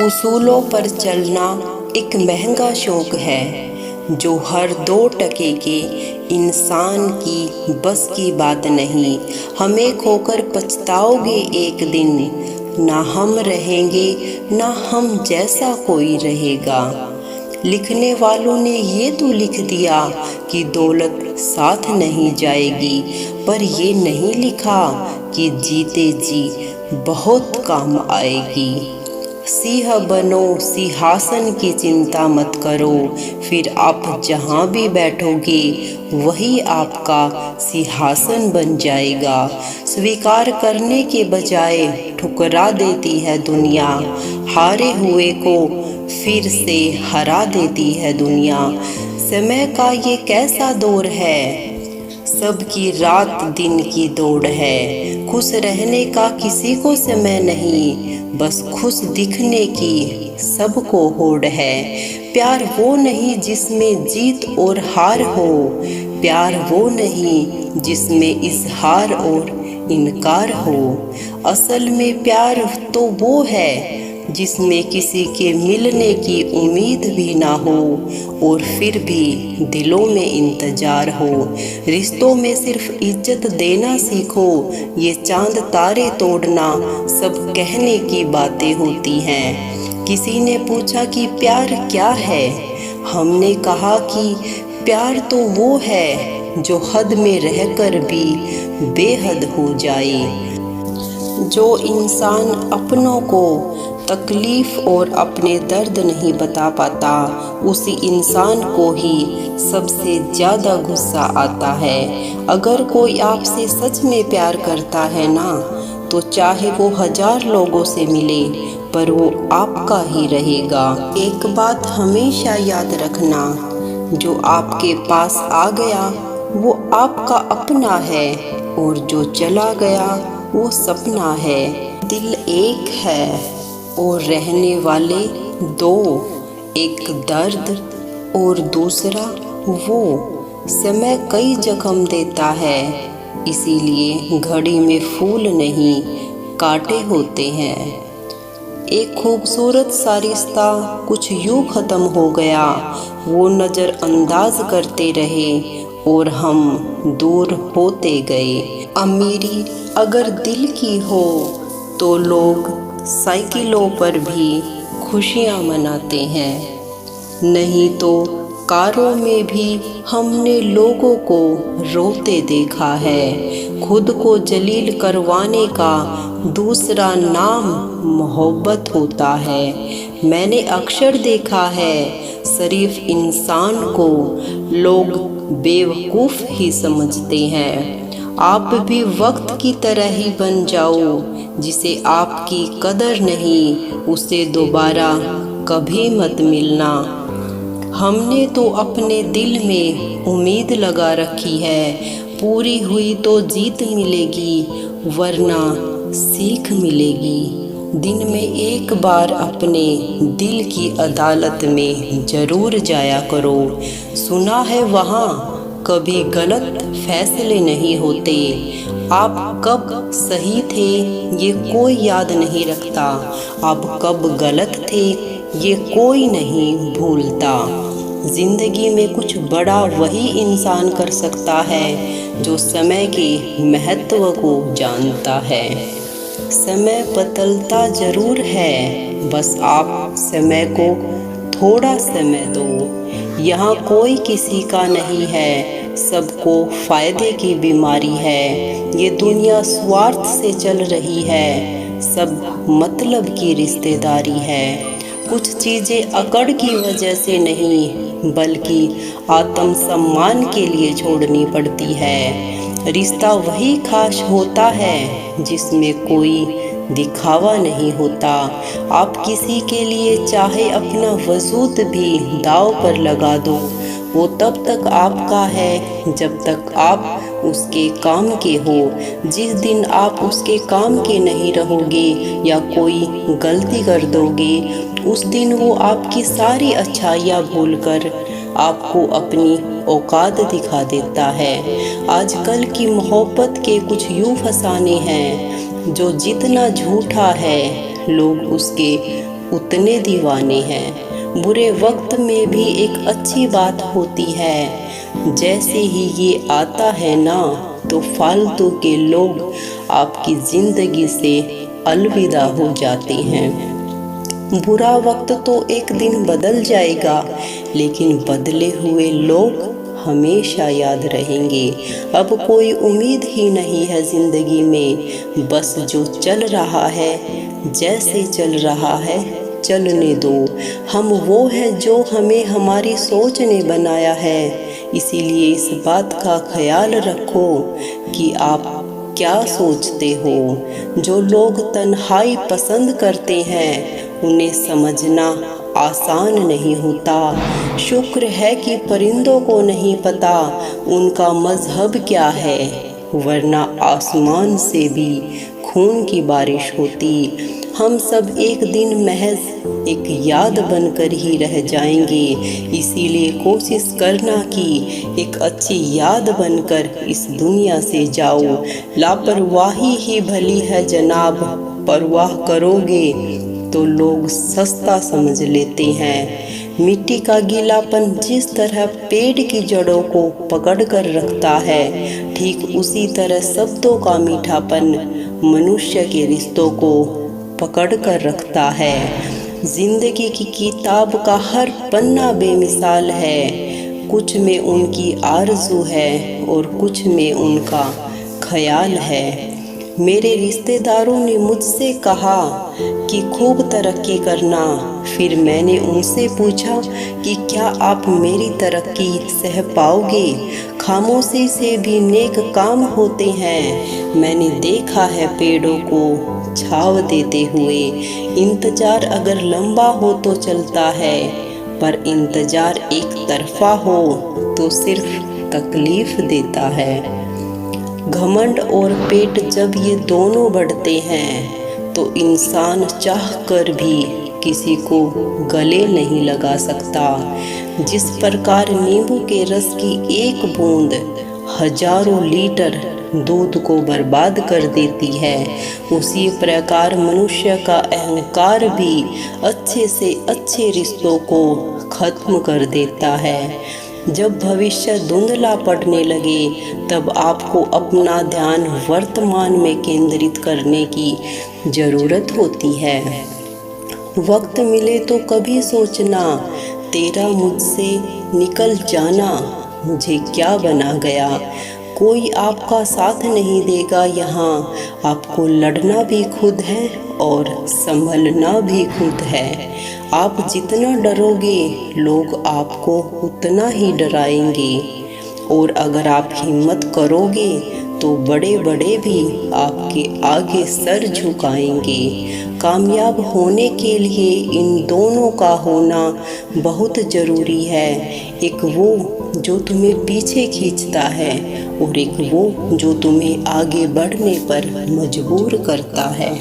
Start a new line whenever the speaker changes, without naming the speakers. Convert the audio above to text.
उसूलों पर चलना एक महंगा शौक है जो हर 2 टके के इंसान की बस की बात नहीं। हमें खोकर पछताओगे एक दिन, ना हम रहेंगे ना हम जैसा कोई रहेगा। लिखने वालों ने ये तो लिख दिया कि दौलत साथ नहीं जाएगी, पर ये नहीं लिखा कि जीते जी बहुत काम आएगी। सिंह बनो, सिंहासन की चिंता मत करो, फिर आप जहाँ भी बैठोगे वही आपका सिंहासन बन जाएगा। स्वीकार करने के बजाय ठुकरा देती है दुनिया, हारे हुए को फिर से हरा देती है दुनिया। समय का ये कैसा दौर है, सबकी रात दिन की दौड़ है। खुश रहने का किसी को समय नहीं, बस खुश दिखने की सबको होड़ है। प्यार वो नहीं जिसमें जीत और हार हो, प्यार वो नहीं जिसमें इजहार और इनकार हो। असल में प्यार तो वो है जिसमें किसी के मिलने की उम्मीद भी ना हो और फिर भी दिलों में इंतजार हो। रिश्तों में सिर्फ इज्जत देना सीखो, ये चांद तारे तोड़ना सब कहने की बातें होती हैं। किसी ने पूछा कि प्यार क्या है, हमने कहा कि प्यार तो वो है जो हद में रहकर भी बेहद हो जाए। जो इंसान अपनों को तकलीफ़ और अपने दर्द नहीं बता पाता, उसी इंसान को ही सबसे ज़्यादा गुस्सा आता है। अगर कोई आपसे सच में प्यार करता है ना, तो चाहे वो 1000 लोगों से मिले पर वो आपका ही रहेगा। एक बात हमेशा याद रखना, जो आपके पास आ गया वो आपका अपना है और जो चला गया वो सपना है। दिल एक है और रहने वाले 2, एक दर्द और दूसरा वो। समय कई जख्म देता है, इसीलिए घड़ी में फूल नहीं कांटे होते हैं। एक खूबसूरत सा रिश्ता कुछ यूँ ख़त्म हो गया, वो नज़रअंदाज करते रहे और हम दूर होते गए। अमीरी अगर दिल की हो तो लोग साइकिलों पर भी खुशियाँ मनाते हैं, नहीं तो कारों में भी हमने लोगों को रोते देखा है। खुद को जलील करवाने का दूसरा नाम मोहब्बत होता है। मैंने अक्सर देखा है शरीफ इंसान को लोग बेवकूफ़ ही समझते हैं। आप भी वक्त की तरह ही बन जाओ, जिसे आपकी कदर नहीं उसे दोबारा कभी मत मिलना। हमने तो अपने दिल में उम्मीद लगा रखी है, पूरी हुई तो जीत मिलेगी वरना सीख मिलेगी। दिन में एक बार अपने दिल की अदालत में ज़रूर जाया करो। सुना है वहाँ कभी गलत फैसले नहीं होते। आप कब सही थे ये कोई याद नहीं रखता, आप कब गलत थे ये कोई नहीं भूलता। ज़िंदगी में कुछ बड़ा वही इंसान कर सकता है जो समय के महत्व को जानता है। समय बदलता ज़रूर है, बस आप समय को थोड़ा समय दो। यहाँ कोई किसी का नहीं है, सबको फ़ायदे की बीमारी है। ये दुनिया स्वार्थ से चल रही है, सब मतलब की रिश्तेदारी है। कुछ चीज़ें अकड़ की वजह से नहीं बल्कि आत्मसम्मान के लिए छोड़नी पड़ती है। रिश्ता वही खास होता है जिसमें कोई दिखावा नहीं होता। आप किसी के लिए चाहे अपना वजूद भी दांव पर लगा दो, वो तब तक आपका है जब तक आप उसके काम के हो। जिस दिन आप उसके काम के नहीं रहोगे या कोई गलती कर दोगे, उस दिन वो आपकी सारी अच्छाइयाँ भूलकर आपको अपनी औकात दिखा देता है। आजकल की मोहब्बत के कुछ यूँ फसाने हैं जो जितना झूठा है लोग उसके उतने दीवाने हैं। बुरे वक्त में भी एक अच्छी बात होती है, जैसे ही ये आता है ना तो फालतू के लोग आपकी ज़िंदगी से अलविदा हो जाते हैं। बुरा वक्त तो एक दिन बदल जाएगा, लेकिन बदले हुए लोग हमेशा याद रहेंगे। अब कोई उम्मीद ही नहीं है ज़िंदगी में, बस जो चल रहा है जैसे चल रहा है चलने दो। हम वो है जो हमें हमारी सोच ने बनाया है, इसीलिए इस बात का ख्याल रखो कि आप क्या सोचते हो। जो लोग तन्हाई पसंद करते हैं उन्हें समझना आसान नहीं होता। शुक्र है कि परिंदों को नहीं पता उनका मज़हब क्या है, वरना आसमान से भी खून की बारिश होती। हम सब एक दिन महज एक याद बनकर ही रह जाएंगे, इसीलिए कोशिश करना कि एक अच्छी याद बनकर इस दुनिया से जाओ। लापरवाही ही भली है जनाब, परवाह करोगे तो लोग सस्ता समझ लेते हैं। मिट्टी का गीलापन जिस तरह पेड़ की जड़ों को पकड़ कर रखता है, ठीक उसी तरह शब्दों का मीठापन मनुष्य के रिश्तों को पकड़ कर रखता है। जिंदगी की किताब का हर पन्ना बेमिसाल है, कुछ में उनकी आरज़ू है और कुछ में उनका ख्याल है। मेरे रिश्तेदारों ने मुझसे कहा कि खूब तरक्की करना, फिर मैंने उनसे पूछा कि क्या आप मेरी तरक्की सह पाओगे। खामोशी से भी नेक काम होते हैं, मैंने देखा है पेड़ों को छाव देते हुए। इंतज़ार अगर लंबा हो तो चलता है, पर इंतज़ार एक तरफा हो तो सिर्फ तकलीफ़ देता है। घमंड और पेट जब ये दोनों बढ़ते हैं तो इंसान चाह कर भी किसी को गले नहीं लगा सकता। जिस प्रकार नींबू के रस की एक बूंद हजारों लीटर दूध को बर्बाद कर देती है, उसी प्रकार मनुष्य का अहंकार भी अच्छे से अच्छे रिश्तों को खत्म कर देता है। जब भविष्य धुंधला पड़ने लगे तब आपको अपना ध्यान वर्तमान में केंद्रित करने की ज़रूरत होती है। वक्त मिले तो कभी सोचना, तेरा मुझसे निकल जाना मुझे क्या बना गया। कोई आपका साथ नहीं देगा यहाँ, आपको लड़ना भी खुद है और संभलना भी खुद है। आप जितना डरोगे लोग आपको उतना ही डराएंगे, और अगर आप हिम्मत करोगे तो बड़े बड़े भी आपके आगे सर झुकाएंगे। कामयाब होने के लिए इन दोनों का होना बहुत ज़रूरी है। एक वो जो तुम्हें पीछे खींचता है और एक वो जो तुम्हें आगे बढ़ने पर मजबूर करता है।